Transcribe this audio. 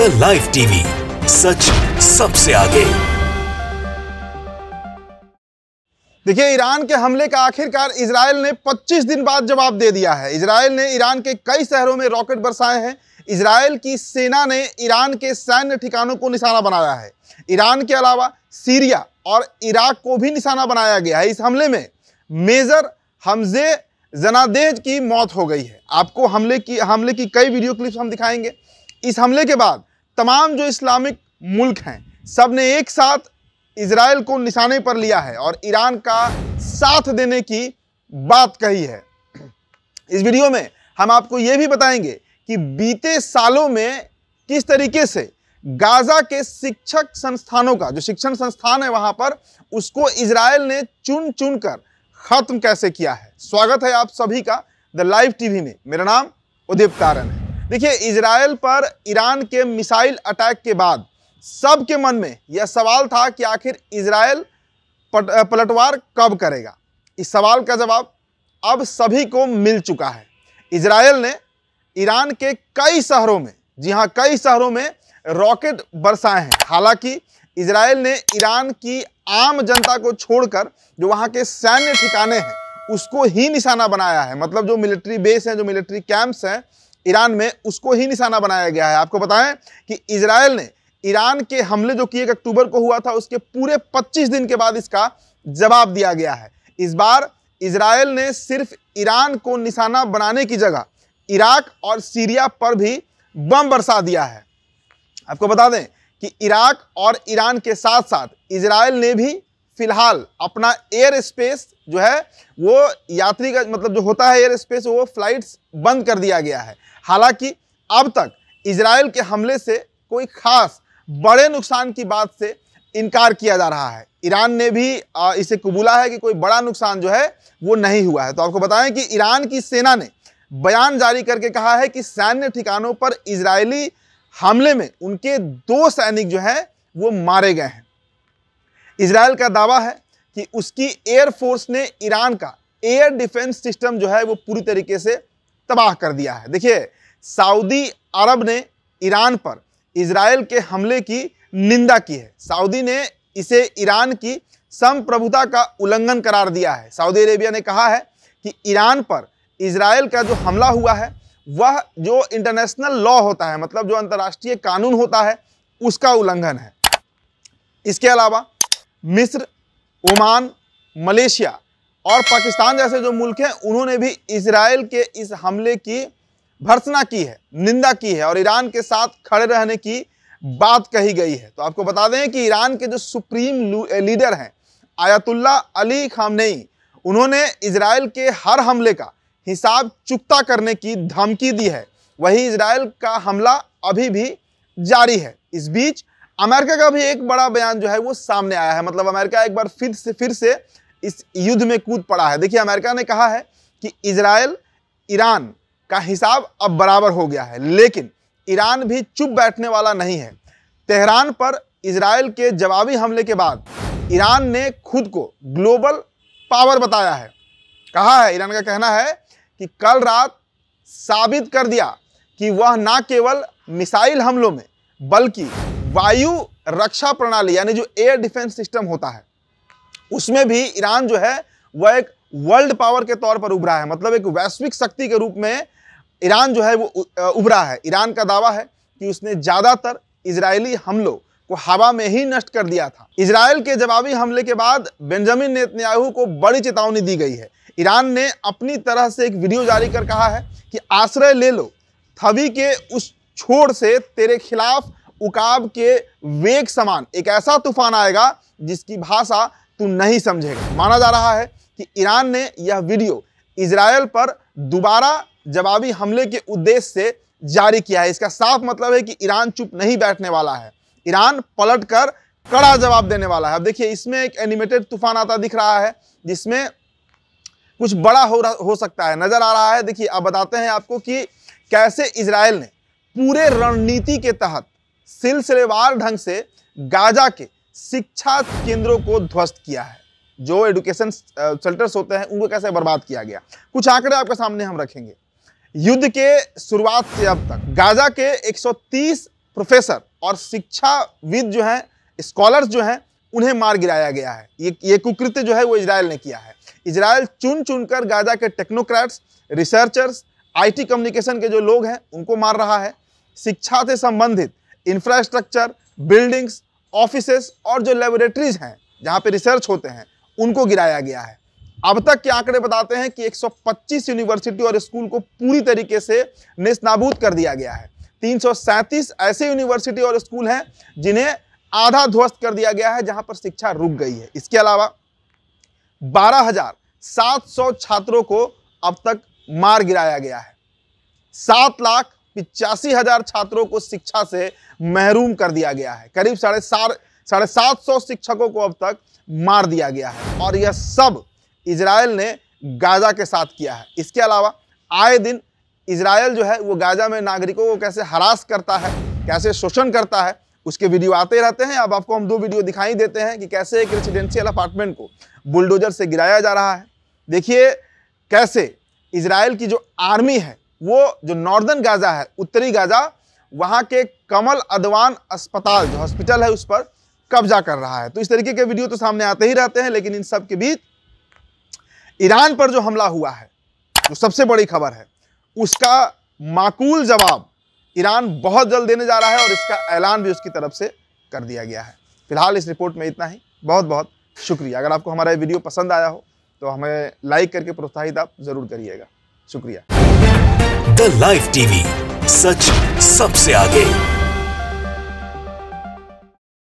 The live TV, सच सबसे आगे। देखिए, ईरान के हमले का आखिरकार इजराइल ने 25 दिन बाद जवाब दे दिया है। इजराइल ने ईरान के कई शहरों में रॉकेट बरसाए हैं। इजराइल की सेना ने ईरान के सैन्य ठिकानों को निशाना बनाया है। ईरान के अलावा सीरिया और इराक को भी निशाना बनाया गया है। इस हमले में मेजर हमजे जनादेज की मौत हो गई है। आपको हमले की कई वीडियो क्लिप्स हम दिखाएंगे। इस हमले के बाद तमाम जो इस्लामिक मुल्क हैं, सब ने एक साथ इजराइल को निशाने पर लिया है और ईरान का साथ देने की बात कही है। इस वीडियो में हम आपको यह भी बताएंगे कि बीते सालों में किस तरीके से गाजा के शिक्षक संस्थानों का जो शिक्षण संस्थान है वहां पर उसको इजराइल ने चुन चुन कर खत्म कैसे किया है। स्वागत है आप सभी का द लाइव टीवी में। मेरा नाम उदित तारन है। देखिए, इजराइल पर ईरान के मिसाइल अटैक के बाद सबके मन में यह सवाल था कि आखिर इजराइल पलटवार कब करेगा। इस सवाल का जवाब अब सभी को मिल चुका है। इजराइल ने ईरान के कई शहरों में, जी हां, कई शहरों में रॉकेट बरसाए हैं। हालांकि इजराइल ने ईरान की आम जनता को छोड़कर जो वहां के सैन्य ठिकाने हैं उसको ही निशाना बनाया है। मतलब जो मिलिट्री बेस हैं, जो मिलिट्री कैंप्स हैं ईरान में, उसको ही निशाना बनाया गया है। आपको बताएं कि इजराइल ने ईरान के हमले जो कि 1 अक्टूबर को हुआ था उसके पूरे 25 दिन के बाद इसका जवाब दिया गया है। इस बार इजराइल ने सिर्फ ईरान को निशाना बनाने की जगह इराक और सीरिया पर भी बम बरसा दिया है। आपको बता दें कि इराक और ईरान के साथ साथ इजराइल ने भी फिलहाल अपना एयर स्पेस जो है वो यात्री का मतलब जो होता है एयर स्पेस, वो फ्लाइट्स बंद कर दिया गया है। हालांकि अब तक इजराइल के हमले से कोई खास बड़े नुकसान की बात से इनकार किया जा रहा है। ईरान ने भी इसे कबूला है कि कोई बड़ा नुकसान जो है वो नहीं हुआ है। तो आपको बताएं कि ईरान की सेना ने बयान जारी करके कहा है कि सैन्य ठिकानों पर इजरायली हमले में उनके 2 सैनिक जो है वो मारे गए हैं। इजराइल का दावा है कि उसकी एयरफोर्स ने ईरान का एयर डिफेंस सिस्टम जो है वो पूरी तरीके से तबाह कर दिया है। देखिए, सऊदी अरब ने ईरान पर इजराइल के हमले की निंदा की है। सऊदी ने इसे ईरान की संप्रभुता का उल्लंघन करार दिया है। सऊदी अरेबिया ने कहा है कि ईरान पर इजराइल का जो हमला हुआ है वह जो इंटरनेशनल लॉ होता है, मतलब जो अंतर्राष्ट्रीय कानून होता है, उसका उल्लंघन है। इसके अलावा मिस्र, ओमान, मलेशिया और पाकिस्तान जैसे जो मुल्क हैं उन्होंने भी इजराइल के इस हमले की भर्त्सना की है, निंदा की है और ईरान के साथ खड़े रहने की बात कही गई है। तो आपको बता दें कि ईरान के जो सुप्रीम लीडर हैं आयतुल्ला अली खामनेई, उन्होंने इजराइल के हर हमले का हिसाब चुकता करने की धमकी दी है। वही इजराइल का हमला अभी भी जारी है। इस बीच अमेरिका का भी एक बड़ा बयान जो है वो सामने आया है। मतलब अमेरिका एक बार फिर से इस युद्ध में कूद पड़ा है। देखिए, अमेरिका ने कहा है कि इजराइल ईरान का हिसाब अब बराबर हो गया है, लेकिन ईरान भी चुप बैठने वाला नहीं है। तेहरान पर इजराइल के जवाबी हमले के बाद ईरान ने खुद को ग्लोबल पावर बताया है। कहा है, ईरान का कहना है कि कल रात साबित कर दिया कि वह न केवल मिसाइल हमलों में बल्कि वायु रक्षा प्रणाली यानी जो एयर डिफेंस सिस्टम होता है उसमें भी ईरान जो है वह एक वर्ल्ड पावर के तौर पर उभरा है। मतलब एक वैश्विक शक्ति के रूप में ईरान जो है वो उभरा है। ईरान का दावा है कि उसने ज़्यादातर इजरायली हमलों को हवा में ही नष्ट कर दिया था। इजराइल के जवाबी हमले के बाद बेंजामिन नेतन्याहू को बड़ी चेतावनी दी गई है। ईरान ने अपनी तरह से एक वीडियो जारी कर कहा है कि आश्रय ले लो, थवी के उस छोर से तेरे खिलाफ उकाब के वेग समान एक ऐसा तूफान आएगा जिसकी भाषा तू नहीं समझेगा। माना जा रहा है कि ईरान ने यह वीडियो इजराइल पर दोबारा जवाबी हमले के उद्देश्य से जारी किया है। इसका साफ मतलब है कि ईरान चुप नहीं बैठने वाला है। ईरान पलटकर कड़ा जवाब देने वाला है। अब देखिए, इसमें एक एनिमेटेड तूफान आता दिख रहा है जिसमें कुछ बड़ा हो सकता है, नजर आ रहा है। देखिए, अब बताते हैं आपको कि कैसे इजराइल ने पूरे रणनीति के तहत सिलसिलेवार ढंग से गाजा के शिक्षा केंद्रों को ध्वस्त किया है। जो एजुकेशन शेल्टर्स होते हैं उनको कैसे बर्बाद किया गया, कुछ आंकड़े आपके सामने हम रखेंगे। युद्ध के शुरुआत से अब तक गाजा के 130 प्रोफेसर और शिक्षाविद जो हैं, स्कॉलर्स जो हैं, उन्हें मार गिराया गया है। ये कुकृत्य जो है वो इजराइल ने किया है। इजराइल चुन चुनकर गाजा के टेक्नोक्रेट्स, रिसर्चर्स, आईटी कम्युनिकेशन के जो लोग हैं उनको मार रहा है। शिक्षा से संबंधित इंफ्रास्ट्रक्चर, बिल्डिंग्स, ऑफिसेस और जो लेबोरेटरीज हैं जहां पे रिसर्च होते हैं उनको गिराया गया है। अब तक के आंकड़े बताते हैं कि 125 यूनिवर्सिटी और स्कूल को पूरी तरीके से नेस्तनाबूद कर दिया गया है। 337 ऐसे यूनिवर्सिटी और स्कूल हैं जिन्हें आधा ध्वस्त कर दिया गया है, जहां पर शिक्षा रुक गई है। इसके अलावा 12,700 छात्रों को अब तक मार गिराया गया है। 7,85,000 छात्रों को शिक्षा से महरूम कर दिया गया है। करीब 750 शिक्षकों को अब तक मार दिया गया है और यह सब इजराइल ने गाजा के साथ किया है। इसके अलावा आए दिन इजराइल जो है वो गाजा में नागरिकों को कैसे हरास करता है, कैसे शोषण करता है, उसके वीडियो आते रहते हैं। अब आपको हम 2 वीडियो दिखाई देते हैं कि कैसे एक रेजिडेंशियल अपार्टमेंट को बुलडोजर से गिराया जा रहा है। देखिए कैसे इजराइल की जो आर्मी है वो जो नॉर्दर्न गाजा है, उत्तरी गाजा, वहाँ के कमल अदवान अस्पताल जो हॉस्पिटल है उस पर कब्जा कर रहा है। तो इस तरीके के वीडियो तो सामने आते ही रहते हैं, लेकिन इन सब के बीच ईरान पर जो हमला हुआ है, जो सबसे बड़ी खबर है, उसका माकूल जवाब ईरान बहुत जल्द देने जा रहा है और इसका ऐलान भी उसकी तरफ से कर दिया गया है। फिलहाल इस रिपोर्ट में इतना ही। बहुत बहुत शुक्रिया। अगर आपको हमारा वीडियो पसंद आया हो तो हमें लाइक करके प्रोत्साहित आप जरूर करिएगा। शुक्रिया। द लाइव टीवी, सच सबसे आगे।